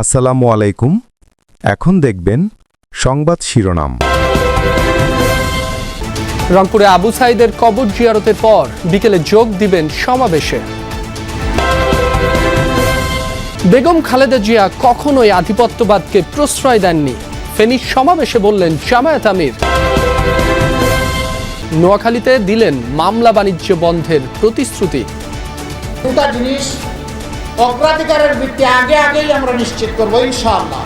আসসালামু আলাইকুম। এখন দেখবেন সংবাদ শিরোনাম। রংপুরে আবু সাইদের কবর জিয়ারতের পর বিকেলে যোগ দিবেন সমাবেশে। বেগম খালেদা জিয়া কখনোই আধিপত্যবাদকে প্রশ্রয় দেননি, ফেনীর সমাবেশে বললেন জামায়াত আমির। নোয়াখালীতে দিলেন মামলা বাণিজ্য বন্ধের প্রতিশ্রুতি। দুটা জিনিস অগ্রাধিকারের ভিত্তি আগেই আমরা নিশ্চিত করবো ইনশাআল্লাহ।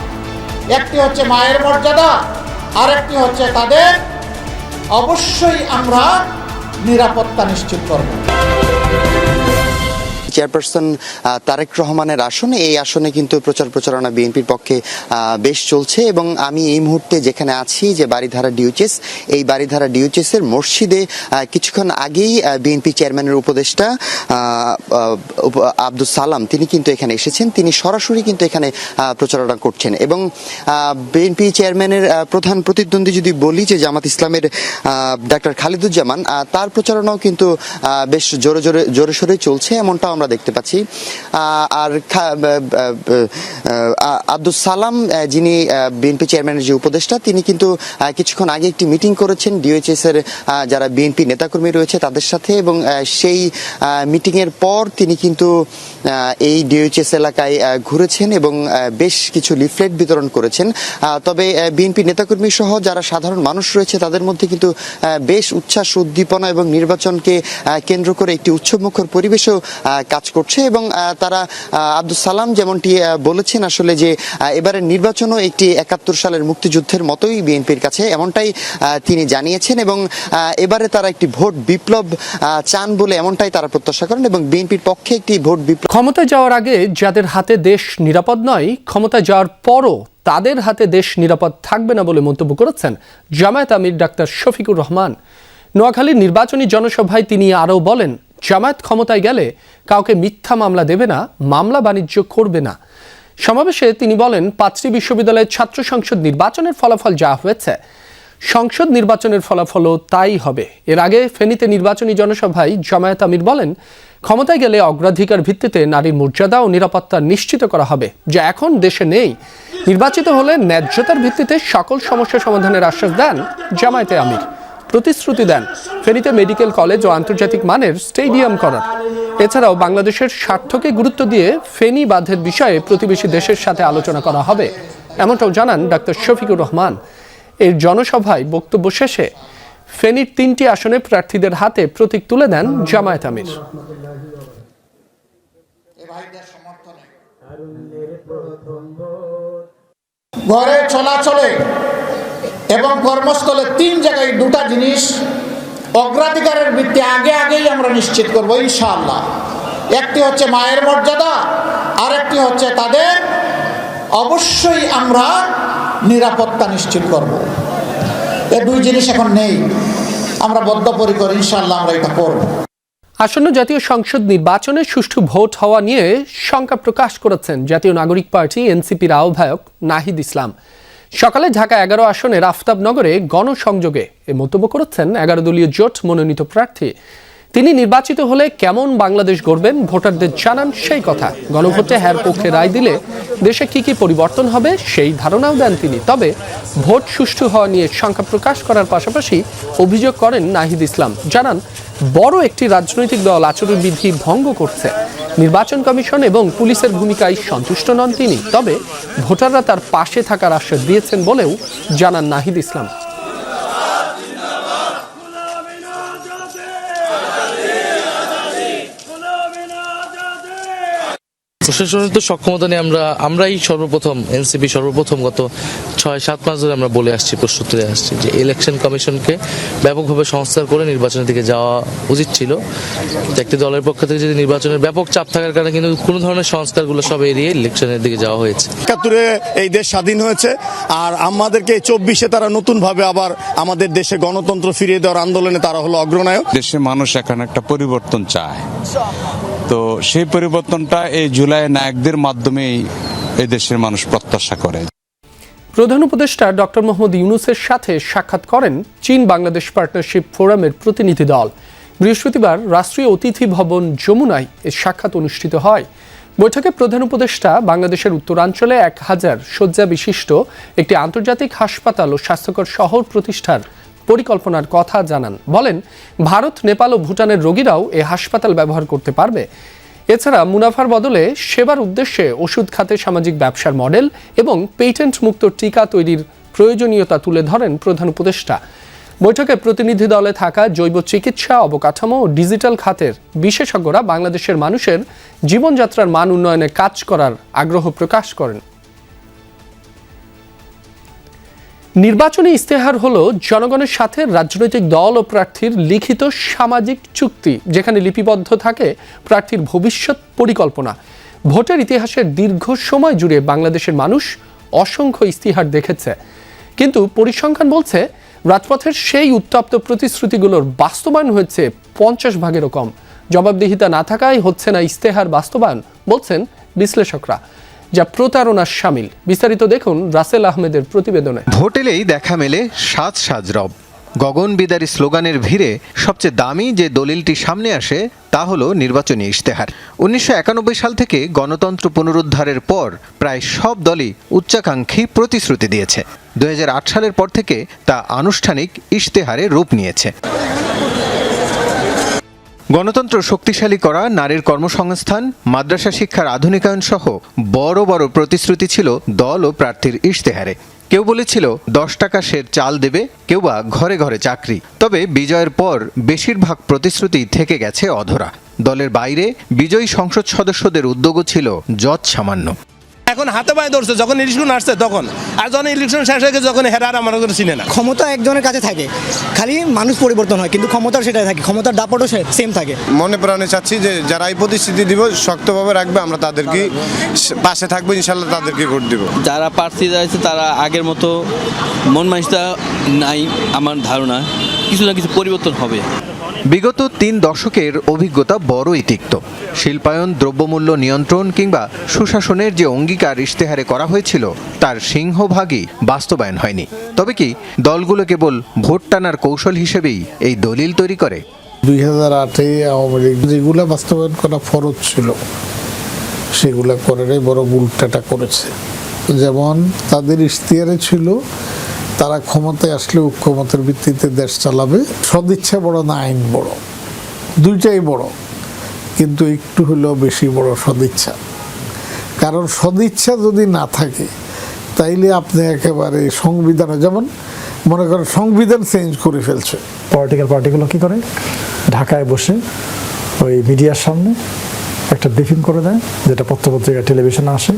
একটি হচ্ছে মায়ের মর্যাদা, আর একটি হচ্ছে তাদের অবশ্যই আমরা নিরাপত্তা নিশ্চিত করব। চেয়ারপারসন তারেক রহমানের আসনে, এই আসনে কিন্তু প্রচারণা বিএনপির পক্ষে বেশ চলছে এবং আমি এই মুহূর্তে যেখানে আছি যে বারিধারা ডিউচেস, এই বারিধারা ডিউচেসের মসজিদে কিছুক্ষণ আগেই বিএনপি চেয়ারম্যানের উপদেষ্টা আব্দুল সালাম তিনি কিন্তু এখানে এসেছেন। তিনি সরাসরি কিন্তু এখানে প্রচারণা করছেন এবং বিএনপি চেয়ারম্যানের প্রধান প্রতিদ্বন্দ্বী যদি বলি যে জামাত ইসলামের ডাক্তার খালিদুজ্জামান, তার প্রচারণাও কিন্তু বেশ জোরে সোরে চলছে, এমনটাও আমরা দেখতে পাচ্ছি। আর আব্দুল সালাম যিনি বিএনপি চেয়ারম্যানের যে উপদেষ্টা, তিনি কিন্তু কিছুক্ষণ আগে একটি মিটিং করেছেন ডিওএইচএস এর যারা বিএনপি নেতাকর্মী রয়েছে তাদের সাথে এবং সেই মিটিং এর পর তিনি কিন্তু এই ডিওএইচএস এলাকায় ঘুরেছেন এবং বেশ কিছু লিফলেট বিতরণ করেছেন। তবে বিএনপি নেতাকর্মী সহ যারা সাধারণ মানুষ রয়েছে তাদের মধ্যে কিন্তু বেশ উচ্ছ্বাস, উদ্দীপনা এবং নির্বাচনকে কেন্দ্র করে একটি উৎসবমুখর পরিবেশও কাজ করছে এবং তারা আব্দুল সালাম যেমনটি বলেছেন আসলে যে এবারের নির্বাচনও একটি ৭১ সালের মুক্তিযুদ্ধের মতোই বিএনপির কাছে, এমনটাই তিনি জানিয়েছেন এবং এবারে তারা একটি ভোট বিপ্লব চান বলে এমনটাই তারা প্রত্যাশা করেন এবং বিএনপির পক্ষে একটি ভোট বিপ্লব। ক্ষমতায় যাওয়ার আগে যাদের হাতে দেশ নিরাপদ নয়, ক্ষমতায় যাওয়ার পরও তাদের হাতে দেশ নিরাপদ থাকবে না বলে মন্তব্য করেছেন জামায়াত আমির ডাক্তার শফিকুর রহমান। নোয়াখালীর নির্বাচনী জনসভায় তিনি আরও বলেন, জামায়াত ক্ষমতায় গেলে কাউকে মিথ্যা মামলা দেবে না, মামলা বাণিজ্য করবে না। সমাবেশে তিনি বলেন, ৫টি বিশ্ববিদ্যালয়ের ছাত্র সংসদ নির্বাচনের ফলাফল যা হয়েছে, সংসদ নির্বাচনের ফলাফলও তাই হবে। এর আগে ফেনীতে নির্বাচনী জনসভায় জামায়াত আমির বলেন, ক্ষমতায় গেলে অগ্রাধিকার ভিত্তিতে নারীর মর্যাদা ও নিরাপত্তা নিশ্চিত করা হবে, যা এখন দেশে নেই। নির্বাচিত হলে ন্যায্যতার ভিত্তিতে সকল সমস্যা সমাধানের আশ্বাস দেন জামায়াতে আমির। প্রতিশ্রুতি দেন ফেনীতে মেডিকেল কলেজ ও আন্তর্জাতিক মানের স্টেডিয়াম করার। এছাড়াও বাংলাদেশের স্বার্থকে গুরুত্ব দিয়ে ফেনী বাঁধের বিষয়ে প্রতিবেশী দেশের সাথে আলোচনা করা হবে, এমনটাও জানান ডাক্তার শফিকুর রহমান। এর জনসভায় বক্তব্য শেষে ফেনীর ৩টি আসনে প্রার্থীদের হাতে প্রতীক তুলে দেন জামায়াত আমির। ঘরে চলাচলে এবং কর্মস্থলে ৩ জায়গায় দুটা জিনিস অগ্রাধিকারের ভিত্তি আগেই আমরা নিশ্চিত করবো ইনশাআল্লাহ। একটি হচ্ছে মায়ের মর্যাদা, আর একটি হচ্ছে তাদের অবশ্যই আমরা নিরাপত্তা নিশ্চিত করব। এই দুই জিনিস এখন নেই, আমরা বদ্ধপরিকর, ইনশাআল্লাহ আমরা এটা করব। আসন্ন জাতীয় সংসদ নির্বাচনে সুষ্ঠু ভোট হওয়া নিয়ে শঙ্কা প্রকাশ করেছেন জাতীয় নাগরিক পার্টি এনসিপির আহ্বায়ক নাহিদ ইসলাম। সকালে ঢাকা ১১ আসনের আফতাবনগরে গণসংযোগে এ মন্তব্য করেছেন ১১ দলীয় জোট মনোনীত প্রার্থী। তিনি নির্বাচিত হলে কেমন বাংলাদেশ গড়বেন ভোটারদের জানান সেই কথা। গণভোটে হ্যার পক্ষে রায় দিলে দেশে কি পরিবর্তন হবে সেই ধারণাও দেন তিনি। তবে ভোট সুষ্ঠু হওয়া নিয়ে শঙ্কা প্রকাশ করার পাশাপাশি অভিযোগ করেন নাহিদ ইসলাম। জানান, বড় একটি রাজনৈতিক দল আচরণবিধি ভঙ্গ করছে। নির্বাচন কমিশন এবং পুলিশের ভূমিকায় সন্তুষ্ট নন তিনি, তবে ভোটাররা তার পাশে থাকার আশ্বাস দিয়েছেন বলেও জানান নাহিদ ইসলাম। প্রশাসনিক সক্ষমতা নিয়ে আমরাই সর্বপ্রথম, এনসিপি সর্বপ্রথম গত ৬-৭ মাস ধরে আমরা বলে আসছি, প্রস্তুত হয়ে আসছি যে ইলেকশন কমিশনকে ব্যাপকভাবে সংস্কার করে নির্বাচনের দিকে যাওয়া উচিত ছিল। একটি দলের পক্ষ থেকে যদি নির্বাচনের ব্যাপক চাপ থাকার কারণে কিন্তু কোনো ধরনের সংস্কারগুলো সব এড়িয়ে ইলেকশনের দিকে যাওয়া হয়েছে। ৭১-এ এই দেশ স্বাধীন হয়েছে, আর আমাদেরকে ২৪-এ তারা নতুনভাবে আবার আমাদের দেশে গণতন্ত্র ফিরিয়ে দেওয়ার আন্দোলনে তারা হলো অগ্রনায়ক। দেশের মানুষ এখন একটা পরিবর্তন চায়, তো সেই পরিবর্তনটা এই জুলাই নায়কদের মাধ্যমেই এই দেশের মানুষ প্রত্যাশা করে। প্রধান উপদেষ্টা ডক্টর মোহাম্মদ ইউনূসের সাথে সাক্ষাৎ করেন চীন বাংলাদেশ পার্টনারশিপ ফোরামের প্রতিনিধি দল। বৃহস্পতিবার রাষ্ট্রীয় অতিথি ভবন যমুনায় এর সাক্ষাৎ অনুষ্ঠিত হয়। বৈঠকে প্রধান উপদেষ্টা বাংলাদেশের উত্তরাঞ্চলে 1000 শয্যা বিশিষ্ট একটি আন্তর্জাতিক হাসপাতাল ও স্বাস্থ্যকর শহর প্রতিষ্ঠার পরিকল্পনার কথা জানান। বলেন, ভারত, নেপাল ও ভুটানের রোগীরাও এ হাসপাতাল ব্যবহার করতে পারবে। এছাড়া মুনাফার বদলে সেবার উদ্দেশ্যে ওষুধ খাতে সামাজিক ব্যবসার মডেল এবং পেটেন্ট মুক্ত টিকা তৈরির প্রয়োজনীয়তা তুলে ধরেন প্রধান উপদেষ্টা। বৈঠকে প্রতিনিধি দলে থাকা জৈব চিকিৎসা, অবকাঠামো ও ডিজিটাল খাতের বিশেষজ্ঞরা বাংলাদেশের মানুষের জীবনযাত্রার মান উন্নয়নে কাজ করার আগ্রহ প্রকাশ করেন। নির্বাচনী ইস্তেহার হলো জনগণের সাথে রাজনৈতিক দল ও প্রার্থীর লিখিত সামাজিক চুক্তি, যেখানে লিপিবদ্ধ থাকে প্রার্থীর ভবিষ্যৎ পরিকল্পনা। ভোটের ইতিহাসের দীর্ঘ সময় জুড়ে বাংলাদেশের মানুষ অসংখ্য ইস্তিহার দেখেছে, কিন্তু পরিসংখ্যান বলছে রাজপথের সেই উত্তপ্ত প্রতিশ্রুতিগুলোর বাস্তবায়ন হয়েছে 50 ভাগেরও কম। জবাবদিহিতা না থাকায় হচ্ছে না ইস্তেহার বাস্তবায়ন, বলছেন বিশ্লেষকরা, যা প্রতারণার শামিল। বিস্তারিত দেখুন রাসেল আহমেদের প্রতিবেদনে। ভোট এলেই দেখা মেলে সাজ সাজ রব। গগনবিদারী স্লোগানের ভিড়ে সবচেয়ে দামি যে দলিলটি সামনে আসে তা হলো নির্বাচনী ইশতেহার। 1991 সাল থেকে গণতন্ত্র পুনরুদ্ধারের পর প্রায় সব দলই উচ্চাকাঙ্ক্ষী প্রতিশ্রুতি দিয়েছে। 2008 সালের পর থেকে তা আনুষ্ঠানিক ইশতেহারে রূপ নিয়েছে। গণতন্ত্র শক্তিশালী করা, নারীর কর্মসংস্থান, মাদ্রাসা শিক্ষার আধুনিকায়ন সহ বড় বড় প্রতিশ্রুতি ছিল দল ও প্রার্থীর ইশতেহারে। কেউ বলেছিল 10 টাকা সের চাল দেবে, কেউ বা ঘরে ঘরে চাকরি। তবে বিজয়ের পর বেশিরভাগ প্রতিশ্রুতি থেকে গেছে অধরা। দলের বাইরে বিজয়ী সংসদ সদস্যদের উদ্যোগও ছিল যৎ সামান্য। এখন হাতে পায়ে ধরছে যখন ইলেকশন আসছে তখন, আর যখন ইলেকশন শেষ হয়ে গেছে যখন হেরার আমার চিনে না। ক্ষমতা একজনের কাছে থাকে, খালি মানুষ পরিবর্তন হয়, কিন্তু ক্ষমতার সেটাই থাকে, ক্ষমতার দাপটও সেম থাকে। মনে প্রাণে চাচ্ছি যে যারা এই প্রতিশ্রুতি দিব শক্তভাবে রাখবে, আমরা তাদেরকে পাশে থাকবো, ইনশাল্লাহ তাদেরকে ভোট দিব। যারা প্রার্থী আছে তারা আগের মতো মন মানসিকতা নাই, আমার ধারণা কিছু না কিছু পরিবর্তন হবে। বিগত 3 দশকের অভিজ্ঞতা বড়ই তিক্ত। শিল্পায়ন, দ্রব্যমূল্য নিয়ন্ত্রণ কিংবা সুশাসনের যে অঙ্গীকার ইশতেহারে করা হয়েছিল তার সিংহভাগই বাস্তবায়ন হয়নি। তবে কি দলগুলো কেবল ভোট টানার কৌশল হিসেবেই এই দলিল তৈরি করে? 2008-এ আওয়ামী লীগ যেগুলো বাস্তবায়ন করা ফরজ ছিল সেগুলো করারই বড় উল্টাটা করেছে। যেমন তাদের ইশতেহারে ছিল তারা ক্ষমতায় আসলে ঐক্যমতের ভিত্তিতে দেশ চালাবে। সদিচ্ছা বড় না আইন বড়, দুইটাই বড়, কিন্তু একটু হলেও বেশি বড় সদিচ্ছা। কারণ সদিচ্ছা যদি না থাকে তাইলে আপনি একেবারে সংবিধানে, যেমন মনে করেন সংবিধান চেঞ্জ করে ফেলছে। পলিটিক্যাল পার্টিগুলো কী করে, ঢাকায় বসে ওই মিডিয়ার সামনে একটা ব্রিফিং করে দেয়, যেটা পত্রপত্রিকা টেলিভিশনে আসে।